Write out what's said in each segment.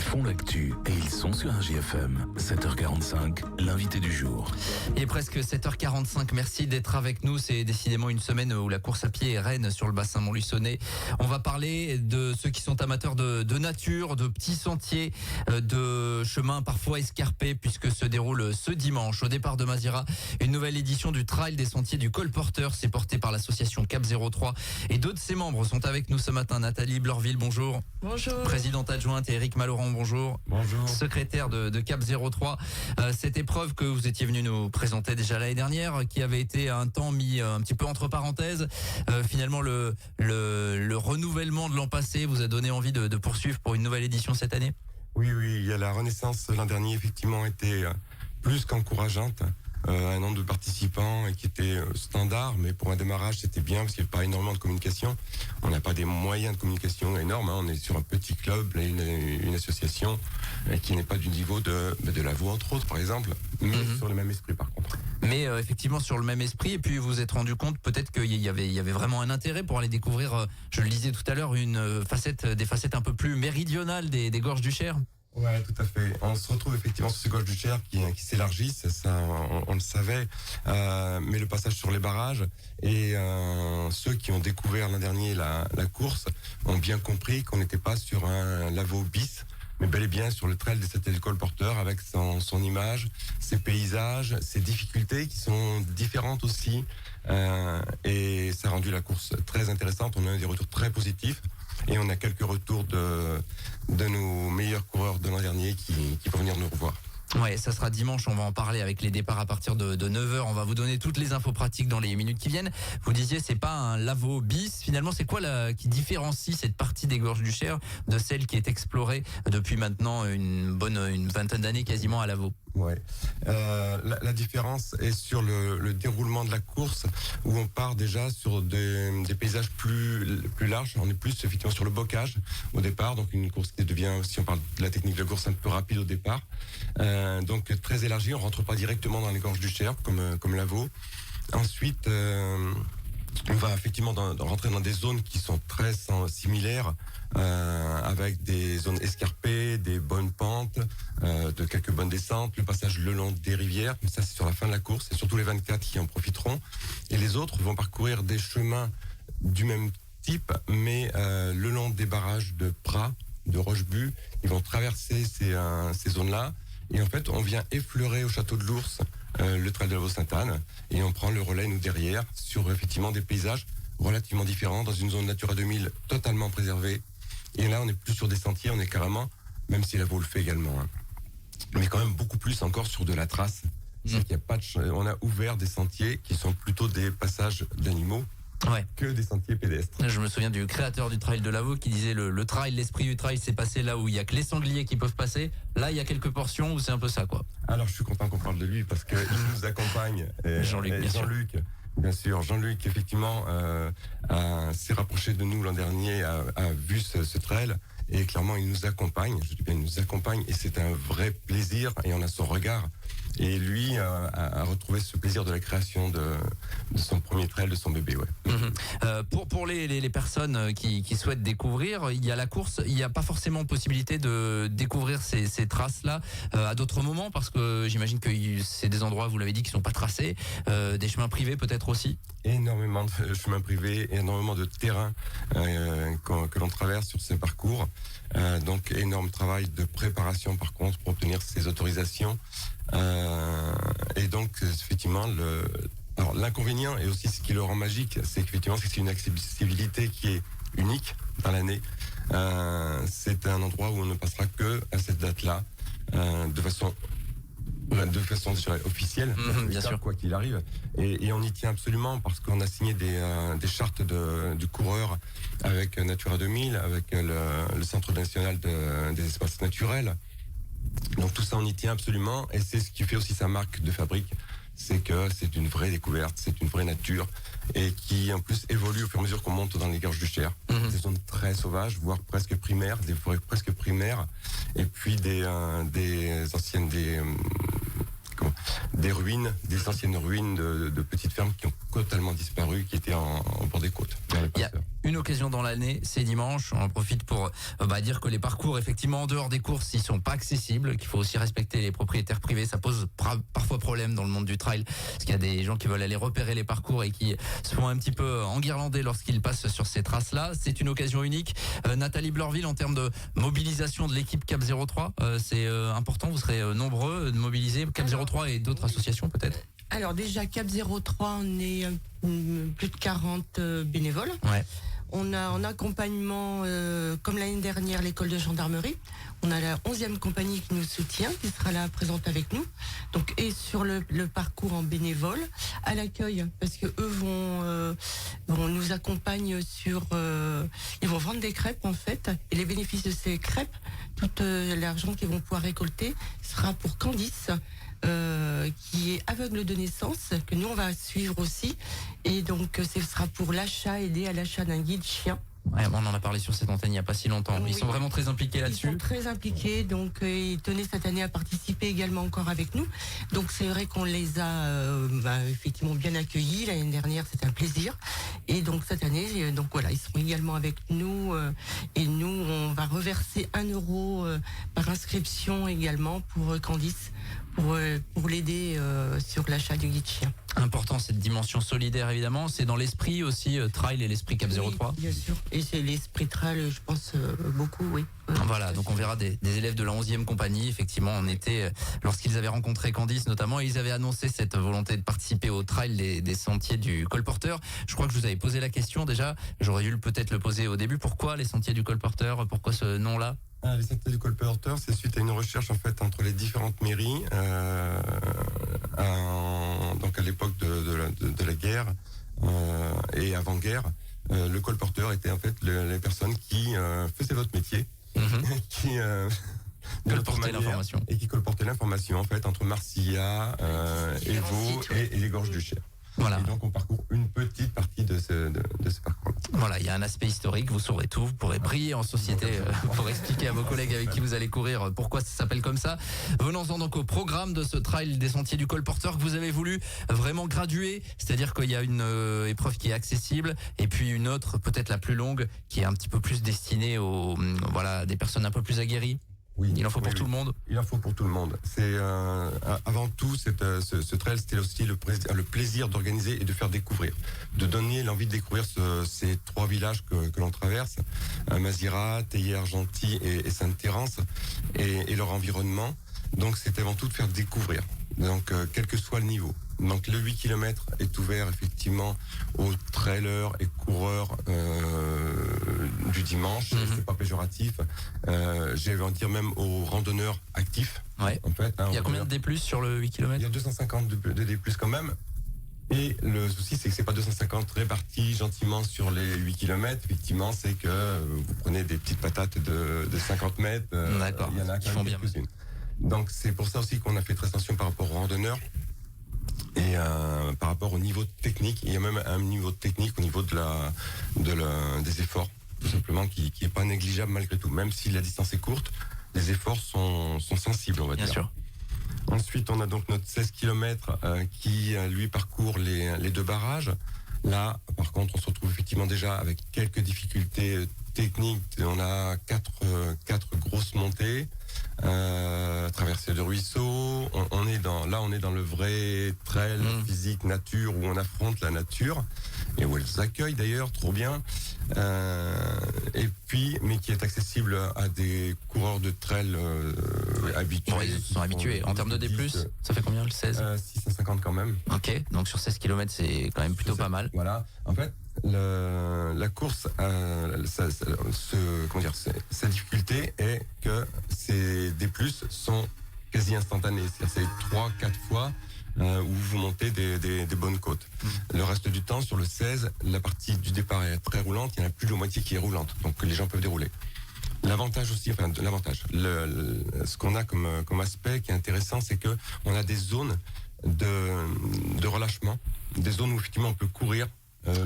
font l'actu et ils sont sur un JFM. 7h45, l'invité du jour. Il est presque 7h45, merci d'être avec nous. C'est décidément une semaine où la course à pied est reine sur le bassin Montluçonnais. On va parler de ceux qui sont amateurs de nature, de petits sentiers, de chemins parfois escarpés, puisque se déroule ce dimanche au départ de Mazira une nouvelle édition du Trail des sentiers du Colporteur. C'est porté par l'association Cap 03 et deux de ses membres sont avec nous ce matin. Nathalie Blorville, bonjour. Bonjour. Présidente adjointe, et Eric Malauran, bonjour. Bonjour. Secrétaire de Cap 03. Cette épreuve que vous étiez venu nous présenter déjà l'année dernière, qui avait été un temps mis un petit peu entre parenthèses. Finalement, le renouvellement de l'an passé vous a donné envie de poursuivre pour une nouvelle édition cette année? Oui, il y a la renaissance l'an dernier, effectivement, était plus qu'encourageante. Un nombre de participants qui était standard, mais pour un démarrage c'était bien parce qu'il n'y avait pas énormément de communication. On n'a pas des moyens de communication énormes, on est sur un petit club, une association qui n'est pas du niveau de la Voix entre autres par exemple, mais sur le même esprit par contre. Mais effectivement sur le même esprit, et puis vous vous êtes rendu compte peut-être qu'il y avait vraiment un intérêt pour aller découvrir, je le disais tout à l'heure, des facettes un peu plus méridionales des gorges du Cher. Ouais, tout à fait. On se retrouve effectivement sur ces gorges du Cher qui s'élargissent, ça on le savait, mais le passage sur les barrages et ceux qui ont découvert l'an dernier la course ont bien compris qu'on n'était pas sur un Lavaux bis, mais bel et bien sur le trail des sentiers du Colporteur avec son image, ses paysages, ses difficultés qui sont différentes aussi, et ça a rendu la course très intéressante. On a eu des retours très positifs. Et on a quelques retours de nos meilleurs coureurs de l'an dernier qui vont venir nous revoir. Ouais, ça sera dimanche, on va en parler avec les départs à partir de 9h. On va vous donner toutes les infos pratiques dans les minutes qui viennent. Vous disiez, c'est pas un Lavaux bis. Finalement, c'est quoi qui différencie cette partie des gorges du Cher de celle qui est explorée depuis maintenant une vingtaine d'années quasiment à Lavaux? Ouais. La différence est sur le déroulement de la course où on part déjà sur des paysages plus larges. On est plus effectivement sur le bocage au départ, donc une course qui devient, si on parle de la technique de course, un peu rapide au départ. Donc très élargi, on rentre pas directement dans les gorges du Cher comme Lavaux. Ensuite, on va effectivement rentrer dans des zones qui sont très similaires, avec des zones escarpées, des bonnes pentes, de quelques bonnes descentes, le passage le long des rivières, mais ça c'est sur la fin de la course, et surtout les 24 qui en profiteront. Et les autres vont parcourir des chemins du même type, mais le long des barrages de Prat, de Rochebu, ils vont traverser ces zones-là. Et en fait, on vient effleurer au château de l'Ours le trail de Lavaux Sainte-Anne, et on prend le relais, nous, derrière, sur effectivement des paysages relativement différents, dans une zone Natura 2000 totalement préservée. Et là, on n'est plus sur des sentiers, on est carrément, même si Lavaux le fait également, mais quand même beaucoup plus encore sur de la trace. C'est qu'il y a pas on a ouvert des sentiers qui sont plutôt des passages d'animaux. Ouais. Que des sentiers pédestres. Je me souviens du créateur du trail de Lavaux qui disait le trail, l'esprit du trail s'est passé là où il y a que les sangliers qui peuvent passer. Là, il y a quelques portions où c'est un peu ça, quoi. Alors, je suis content qu'on parle de lui parce qu'il nous accompagne. Jean-Luc, bien sûr. Jean-Luc, effectivement, s'est rapproché de nous l'an dernier, a vu ce trail. Et clairement, il nous accompagne. Je dis bien, il nous accompagne. Et c'est un vrai plaisir. Et on a son regard. Et lui a retrouvé ce plaisir de la création de son premier trail, de son bébé, ouais. Pour les personnes qui souhaitent découvrir, il y a la course, il n'y a pas forcément possibilité de découvrir ces traces-là à d'autres moments, parce que j'imagine que c'est des endroits, vous l'avez dit, qui sont pas tracés, des chemins privés peut-être aussi. Énormément de chemins privés, énormément de terrain que l'on traverse sur ces parcours. Donc énorme travail de préparation par contre pour obtenir ces autorisations. Et donc effectivement alors l'inconvénient et aussi ce qui le rend magique, c'est qu'effectivement c'est une accessibilité qui est unique dans l'année. C'est un endroit où on ne passera que à cette date-là, de façon je dirais, officielle, bien sûr, quoi qu'il arrive, et on y tient absolument parce qu'on a signé des chartes du coureur avec Natura 2000, avec le Centre national des espaces naturels. Donc tout ça, on y tient absolument, et c'est ce qui fait aussi sa marque de fabrique, c'est que c'est une vraie découverte, c'est une vraie nature, et qui en plus évolue au fur et à mesure qu'on monte dans les gorges du Cher. Des zones très sauvages, voire presque primaires, des forêts presque primaires, et puis des ruines, des anciennes ruines de petites fermes qui ont totalement disparu, qui étaient en bord des côtes. Il y a une occasion dans l'année, c'est dimanche. On en profite pour dire que les parcours, effectivement, en dehors des courses, ils sont pas accessibles, qu'il faut aussi respecter les propriétaires privés. Ça pose parfois problème dans le monde du trail, parce qu'il y a des gens qui veulent aller repérer les parcours et qui se font un petit peu enguirlander lorsqu'ils passent sur ces traces-là. C'est une occasion unique. Nathalie Bleurville, en termes de mobilisation de l'équipe Cap 03, c'est important, vous serez nombreux de mobiliser Cap 03 et d'autres associations peut-être? Alors déjà, Cap 03, on est plus de 40 bénévoles. Ouais. On a en accompagnement, comme l'année dernière, l'école de gendarmerie. On a la 11e compagnie qui nous soutient, qui sera là présente avec nous. Donc, et sur le parcours en bénévole, à l'accueil, parce que eux vont nous accompagner sur, ils vont vendre des crêpes en fait, et les bénéfices de ces crêpes, tout l'argent qu'ils vont pouvoir récolter sera pour Candice. Qui est aveugle de naissance, que nous on va suivre aussi, et donc ce sera pour aider à l'achat d'un guide chien. Ouais, on en a parlé sur cette antenne il n'y a pas si longtemps. Ils sont vraiment très impliqués là-dessus. Ils sont très impliqués, donc ils tenaient cette année à participer également encore avec nous. Donc c'est vrai qu'on les a effectivement bien accueillis. L'année dernière, c'était un plaisir. Et donc cette année, donc voilà, ils seront également avec nous. Et nous, on va reverser 1 euro par inscription également pour Candice, pour l'aider sur l'achat du guide chien. Important cette dimension solidaire évidemment, c'est dans l'esprit aussi trail et l'esprit Cap 03. Oui, bien sûr, et c'est l'esprit trail, je pense beaucoup, oui. Voilà, donc on verra des élèves de la 11e compagnie, effectivement en été, lorsqu'ils avaient rencontré Candice notamment, et ils avaient annoncé cette volonté de participer au trail des sentiers du colporteur. Je crois que je vous avais posé la question déjà, j'aurais dû peut-être le poser au début, pourquoi les sentiers du colporteur, pourquoi ce nom-là? Les sentiers du colporteur, c'est suite à une recherche en fait entre les différentes mairies, donc à l'époque de la guerre et avant-guerre. Le colporteur était en fait les personnes qui faisaient votre métier, qui colportaient l'information et qui colportaient l'information en fait entre Marcillat, Évaux et les Gorges du Cher. Voilà. Et donc on parcourt une petite partie de ce parcours. Voilà, il y a un aspect historique, vous saurez tout, vous pourrez briller en société pour expliquer à vos collègues avec qui vous allez courir pourquoi ça s'appelle comme ça. Venons-en donc au programme de ce trail des sentiers du colporteur que vous avez voulu vraiment graduer, c'est-à-dire qu'il y a une épreuve qui est accessible et puis une autre, peut-être la plus longue, qui est un petit peu plus destinée aux des personnes un peu plus aguerries. Oui, il en faut pour tout le monde. Il en faut pour tout le monde. C'est avant tout ce trail, c'était aussi le plaisir d'organiser et de faire découvrir, de donner l'envie de découvrir ces 3 villages que l'on traverse, Mazirat, Théier-Argenty et Sainte-Thérence, et leur environnement. Donc c'est avant tout de faire découvrir. Donc quel que soit le niveau. Donc le 8 km est ouvert effectivement aux trailers et coureurs du dimanche, c'est pas péjoratif. J'ai envie de dire même aux randonneurs actifs. Ouais. En fait, il y a combien de D+ sur le 8 km? Il y a 250 de D+ quand même. Et le souci, c'est que c'est pas 250 répartis gentiment sur les 8 km. Effectivement, c'est que vous prenez des petites patates de 50 mètres. D'accord. Il y en a quand même quelques-unes. Donc c'est pour ça aussi qu'on a fait très attention par rapport aux randonneurs. Et par rapport au niveau technique, il y a même un niveau technique au niveau des efforts, tout simplement, qui est pas négligeable malgré tout. Même si la distance est courte, les efforts sont sensibles, on va dire. Bien sûr. Ensuite, on a donc notre 16 km qui, lui, parcourt les 2 barrages. Là, par contre, on se retrouve effectivement déjà avec quelques difficultés techniques. On a 4 grosses montées. Traversée de ruisseaux, on est dans le vrai trail physique nature où on affronte la nature et où elle nous accueille d'ailleurs trop bien, et puis mais qui est accessible à des coureurs de trail habitués. Bon, ils sont habitués. En termes de D+, ça fait combien le 16? 650 quand même. Ok, donc sur 16 km c'est quand même plutôt pas mal. Voilà, en fait la course, sa difficulté est que ces D+ sont quasi instantanés. C'est 3-4 fois où vous montez des bonnes côtes. Le reste du temps, sur le 16, la partie du départ est très roulante, il y en a plus de la moitié qui est roulante, donc les gens peuvent dérouler. L'avantage aussi, ce qu'on a comme aspect qui est intéressant, c'est que on a des zones de relâchement, des zones où effectivement on peut courir,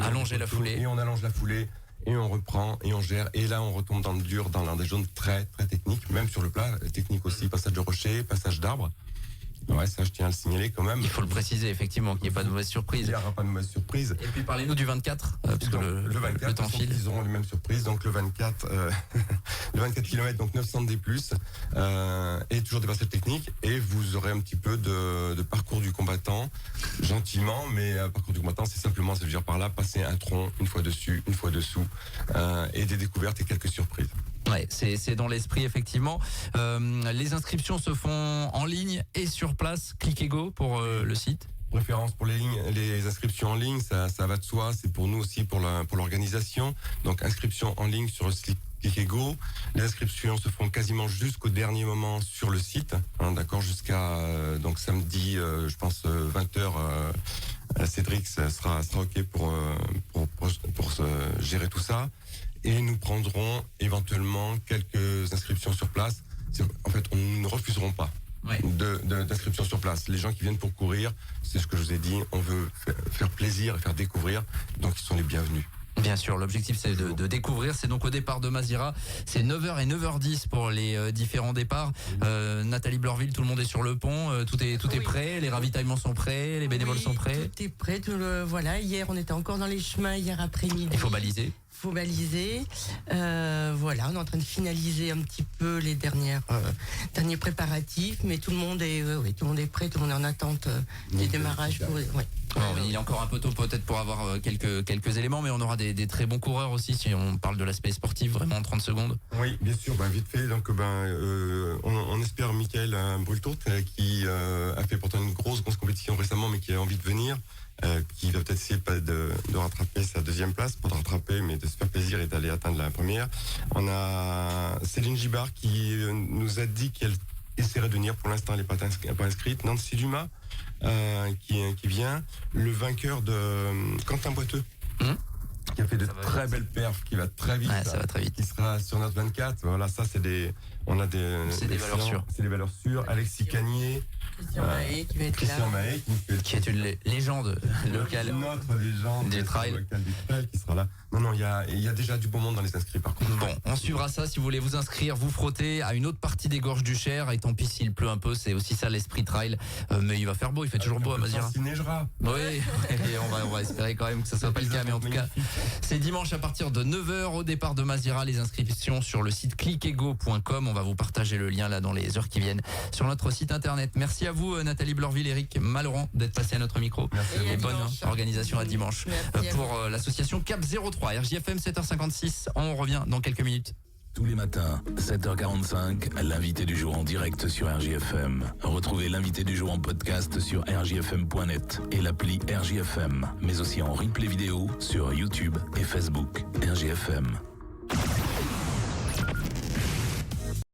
allonger la foulée, et on allonge la foulée et on reprend et on gère, et là on retombe dans le dur, dans des zones très très techniques, même sur le plat technique aussi, passage de rochers, passage d'arbres, Ouais, ça je tiens à le signaler quand même. Il faut le préciser effectivement, qu'il n'y ait pas de mauvaise Il surprise. n'y aura pas de mauvaise surprise. Et puis parlez-nous du 24, parce que Donc, le 24, temps file. ils auront les mêmes surprises. Donc le 24, le 24 km, donc 900 D+, et toujours des passages techniques. Et vous aurez un petit peu de parcours du combattant, gentiment, mais parcours du combattant, c'est simplement, ça veut dire par là, passer un tronc, une fois dessus, une fois dessous, et des découvertes et quelques surprises. Ouais, c'est dans l'esprit effectivement. Les inscriptions se font en ligne et sur place. Click et go pour le site. Préférence pour les inscriptions en ligne, ça va de soi. C'est pour nous aussi pour l'organisation. Donc inscription en ligne sur le site Click et Go. Les inscriptions se font quasiment jusqu'au dernier moment sur le site, hein, d'accord, jusqu'à donc samedi, je pense 20h. Cédric sera ok pour gérer tout ça. Et nous prendrons éventuellement quelques inscriptions sur place. En fait, nous ne refuserons pas d'inscriptions sur place. Les gens qui viennent pour courir, c'est ce que je vous ai dit, on veut faire plaisir et faire découvrir, donc ils sont les bienvenus. Bien sûr, l'objectif c'est de découvrir. C'est donc au départ de Mazira. C'est 9h et 9h10 pour les différents départs. Nathalie Blorville, tout le monde est sur le pont. Tout est prêt. Les ravitaillements sont prêts. Les bénévoles sont prêts. Tout est prêt. Voilà. Hier, on était encore dans les chemins hier après-midi. Il faut baliser. Voilà, on est en train de finaliser un petit peu les derniers préparatifs, mais tout le monde est prêt, tout le monde est en attente du démarrage. Il est encore un peu tôt peut-être pour avoir quelques éléments, mais on aura des très bons coureurs aussi si on parle de l'aspect sportif vraiment en 30 secondes. Oui, bien sûr, vite fait. Donc, on espère Michael Brultourt qui a fait pourtant une grosse compétition récemment, mais qui a envie de venir. Qui va peut-être essayer de rattraper sa deuxième place, pas de rattraper, mais de se faire plaisir et d'aller atteindre la première. On a Céline Gibard qui nous a dit qu'elle essaierait de venir. Pour l'instant, elle n'est pas inscrite. Nancy Dumas qui vient. Le vainqueur de Quentin Boiteux. Qui a fait de très belles perfs, qui va très vite. Ouais, ça va très vite. Qui sera sur notre 24. Voilà, ça c'est des valeurs sûres. C'est des valeurs sûres. Alexis Cagnier. Christian Mahé qui va être Christian là. Mahé Qui est une légende locale. Notre légende du trail. Locale du trail qui sera là. Non, il y a déjà du beau monde dans les inscrits par contre. Bon, on suivra ça. Si vous voulez vous inscrire, vous frottez à une autre partie des gorges du Cher. Et tant pis s'il pleut un peu, c'est aussi ça l'esprit trail. Mais il va faire beau, il fait toujours beau à Mazira. Il neigera. Oui, et on va espérer quand même que ça soit pas le cas. Mais en tout cas, c'est dimanche à partir de 9h au départ de Mazira. Les inscriptions sur le site clickego.com. On va vous partager le lien là dans les heures qui viennent sur notre site internet. Merci à vous Nathalie Blorville, Eric Malorand d'être passé à notre micro. Merci. Et bonne organisation à dimanche pour vous. l'association Cap 03. RJFM 7h56. On revient dans quelques minutes. Tous les matins, 7h45, l'invité du jour en direct sur RJFM. Retrouvez l'invité du jour en podcast sur rjfm.net et l'appli RJFM, mais aussi en replay vidéo sur YouTube et Facebook. RJFM.